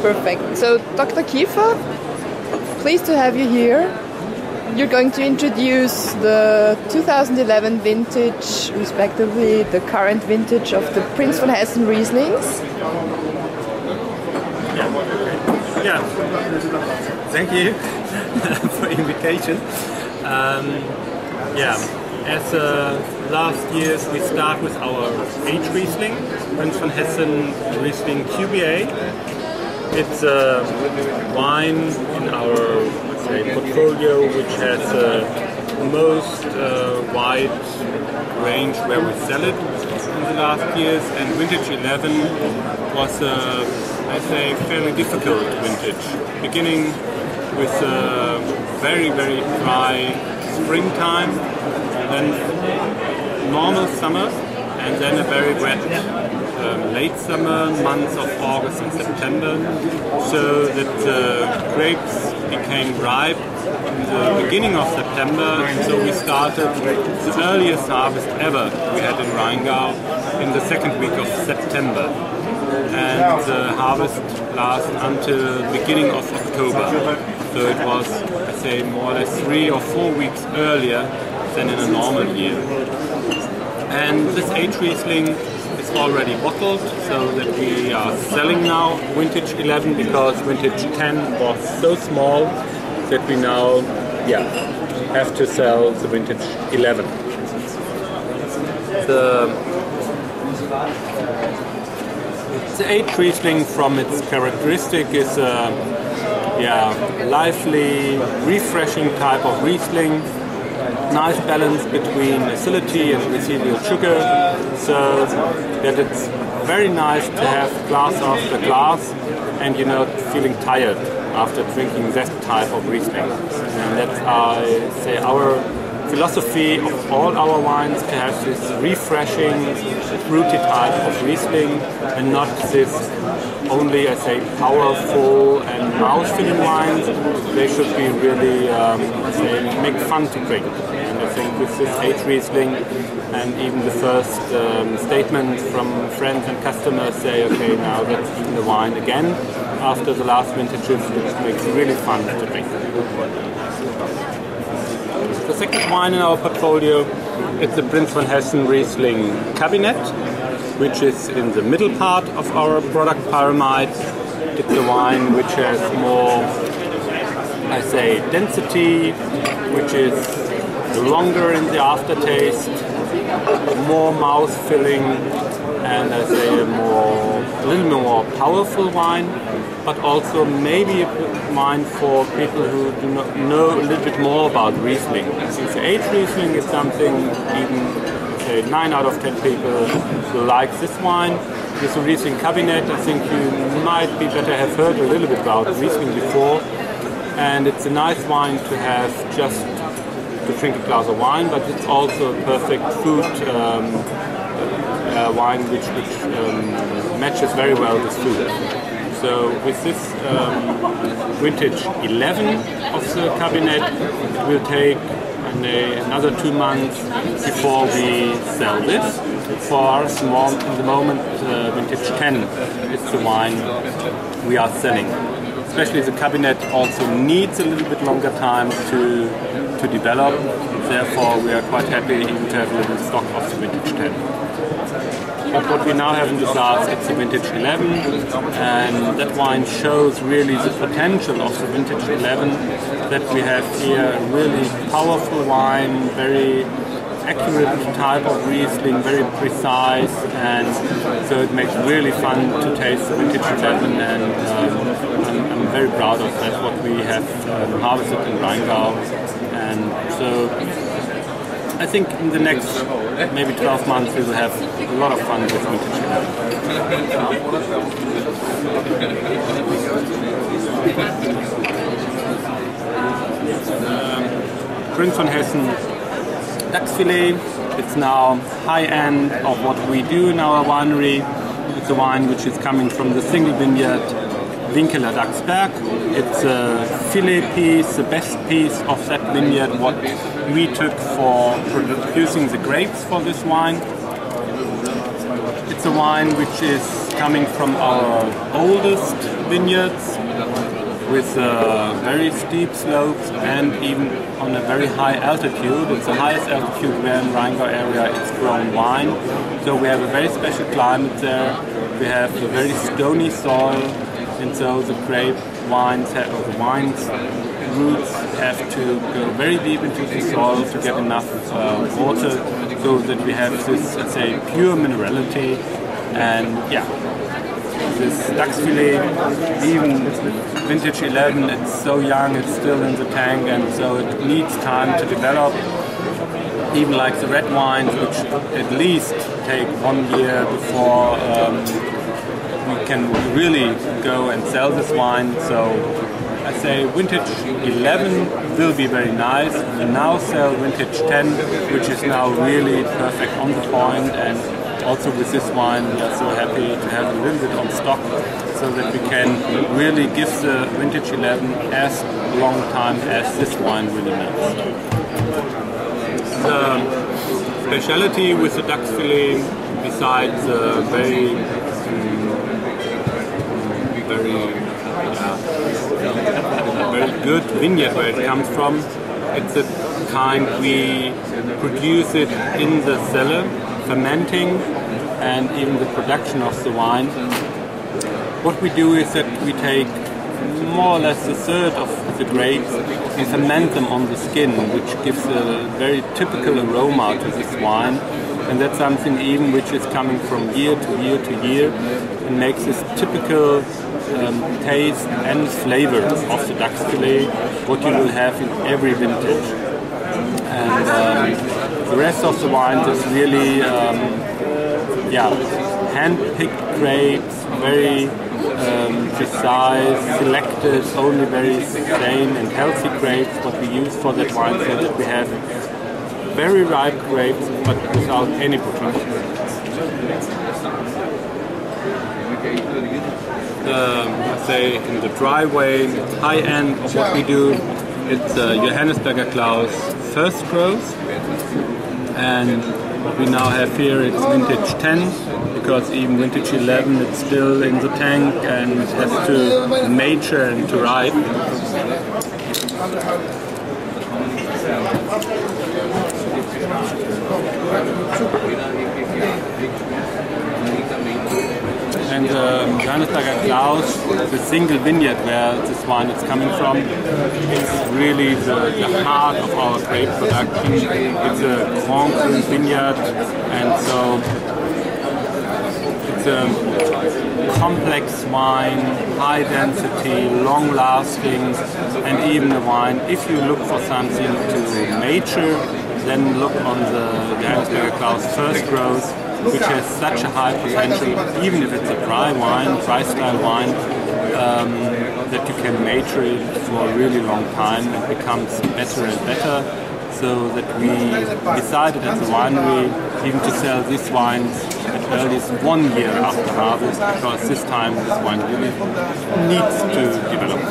Perfect. So, Dr. Kiefer, pleased to have you here. You're going to introduce the 2011 vintage, respectively the current vintage of the Prinz Von Hessen Rieslings. Yeah. Thank you for the invitation. As last years we start with our H Riesling, Prinz Von Hessen Riesling QBA. It's a wine in our portfolio which has the most wide range where we sell it in the last years, and vintage 11 was I'd say fairly difficult vintage, beginning with a very dry springtime, then normal summer, and then a very wet late summer months of August and September, so that the grapes became ripe in the beginning of September, and so we started the earliest harvest ever we had in Rheingau in the second week of September, and the harvest lasted until the beginning of October, so it was, I say, more or less 3 or 4 weeks earlier than in a normal year. And this H Riesling is already bottled, so that we are selling now vintage 11, because vintage 10 was so small that we now have to sell the vintage 11. The H Riesling, from its characteristic, is a lively, refreshing type of Riesling. Nice balance between acidity and residual sugar, so that it's very nice to have glass after glass and you're not feeling tired after drinking that type of Riesling. And that's, I say, our philosophy of all our wines, to have this refreshing, fruity type of Riesling and not this only, I say, powerful and mouth-filling wines. They should be really, make fun to drink. And I think with this H Riesling, and even the first statements from friends and customers say, okay, now that's even the wine again after the last vintages, which makes it really fun to drink. The second wine in our portfolio is the Prinz Von Hessen Riesling Cabinet, which is in the middle part of our product pyramid. It's a wine which has more, I say, density, which is longer in the aftertaste, more mouth-filling, and I say a little more powerful wine, but also maybe a wine for people who do not know a little bit more about Riesling. Since the H Riesling is something even 9 out of 10 people will like this wine. With the Riesling Cabinet, I think you might be better have heard a little bit about Riesling before, and it's a nice wine to have just to drink a glass of wine, but it's also a perfect food wine which matches very well with food. So with this vintage 11 of the Cabinet, it will take another 2 months before we sell this. For us, in the moment, vintage 10 is the wine we are selling. Especially the Cabinet also needs a little bit longer time to develop. Therefore, we are quite happy even to have a little stock of the vintage 10. But what we now have in the glass, it's the vintage 11, and that wine shows really the potential of the vintage 11, that we have here a really powerful wine, very accurate type of Riesling, very precise, and so it makes really fun to taste the vintage 11, and I'm very proud of that, what we have harvested in Rheingau. And so I think in the next maybe 12 months we will have a lot of fun with vintage 11. Prinz Von Hessen Dachsfilet. It's now high end of what we do in our winery. It's a wine which is coming from the single vineyard Winkeler Daxberg. It's a filet piece, the best piece of that vineyard, what we took for producing the grapes for this wine. It's a wine which is coming from our oldest vineyards with very steep slopes and even on a very high altitude. It's the highest altitude where in Rheingau area it's grown wine. So we have a very special climate there. We have a very stony soil, and so the grape wines, or the wine's roots have to go very deep into the soil to get enough water, so that we have this, let's say, pure minerality. And yeah, this Dachsfilet, even vintage 11, it's so young, it's still in the tank, and so it needs time to develop. Even like the red wines, which at least take 1 year before we can really go and sell this wine. So I say vintage 11 will be very nice. We now sell vintage 10, which is now really perfect on the point, and also with this wine we are so happy to have a little bit on stock, so that we can really give the vintage 11 as long time as this wine really needs. The speciality with the Dachsfilet, besides the very good vineyard where it comes from, it's a kind we produce it in the cellar, fermenting, and even the production of the wine. What we do is that we take more or less a third of the grapes and ferment them on the skin, which gives a very typical aroma to this wine. And that's something even which is coming from year to year to year and makes this typical taste and flavor of the Dachsfilet, what you will have in every vintage. And the rest of the wines is really hand-picked grapes, very precise, selected, only very sane and healthy grapes, what we use for that wine, so that we have very ripe grapes, but without any production. Say in the dry way, high end of what we do, it's Johannesberger Klaus first growth, and what we now have here it's vintage 10, because even vintage 11 it's still in the tank and it has to mature and to ripe. And Johannesberger Klaus, the single vineyard where this wine is coming from, it's really the heart of our grape production. It's a Grand Cru vineyard, and so it's a complex wine, high density, long lasting, and even a wine, if you look for something to mature, then look on the Johannesberger Klaus first growth, which has such a high potential, even if it's a dry wine, dry style wine, that you can mature it for a really long time and it becomes better and better. So that we decided at the winery even to sell these wines at earliest 1 year after harvest, because this time this wine really needs to develop.